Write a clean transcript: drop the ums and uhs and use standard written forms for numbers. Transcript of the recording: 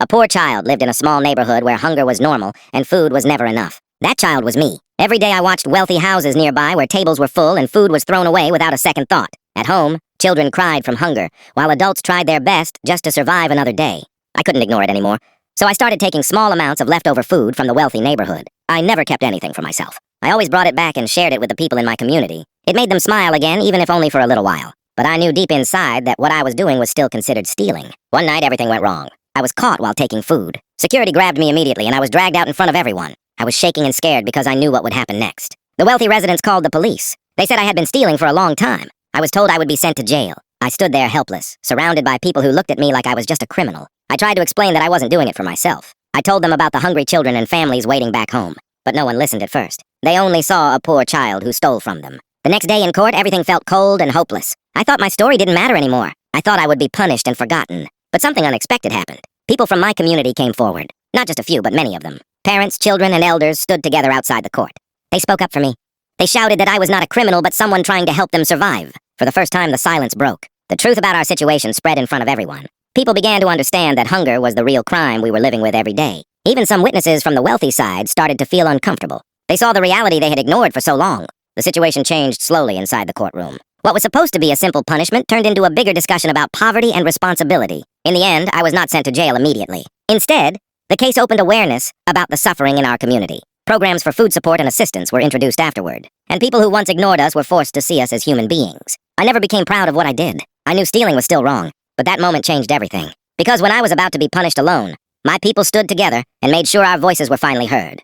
A poor child lived in a small neighborhood where hunger was normal and food was never enough. That child was me. Every day I watched wealthy houses nearby where tables were full and food was thrown away without a second thought. At home, children cried from hunger, while adults tried their best just to survive another day. I couldn't ignore it anymore, so I started taking small amounts of leftover food from the wealthy neighborhood. I never kept anything for myself. I always brought it back and shared it with the people in my community. It made them smile again, even if only for a little while. But I knew deep inside that what I was doing was still considered stealing. One night, everything went wrong. I was caught while taking food. Security grabbed me immediately, and I was dragged out in front of everyone. I was shaking and scared because I knew what would happen next. The wealthy residents called the police. They said I had been stealing for a long time. I was told I would be sent to jail. I stood there helpless, surrounded by people who looked at me like I was just a criminal. I tried to explain that I wasn't doing it for myself. I told them about the hungry children and families waiting back home. But no one listened at first. They only saw a poor child who stole from them. The next day in court, everything felt cold and hopeless. I thought my story didn't matter anymore. I thought I would be punished and forgotten. But something unexpected happened. People from my community came forward. Not just a few, but many of them. Parents, children, and elders stood together outside the court. They spoke up for me. They shouted that I was not a criminal, but someone trying to help them survive. For the first time, the silence broke. The truth about our situation spread in front of everyone. People began to understand that hunger was the real crime we were living with every day. Even some witnesses from the wealthy side started to feel uncomfortable. They saw the reality they had ignored for so long. The situation changed slowly inside the courtroom. What was supposed to be a simple punishment turned into a bigger discussion about poverty and responsibility. In the end, I was not sent to jail immediately. Instead, the case opened awareness about the suffering in our community. Programs for food support and assistance were introduced afterward, and people who once ignored us were forced to see us as human beings. I never became proud of what I did. I knew stealing was still wrong, but that moment changed everything. Because when I was about to be punished alone, my people stood together and made sure our voices were finally heard.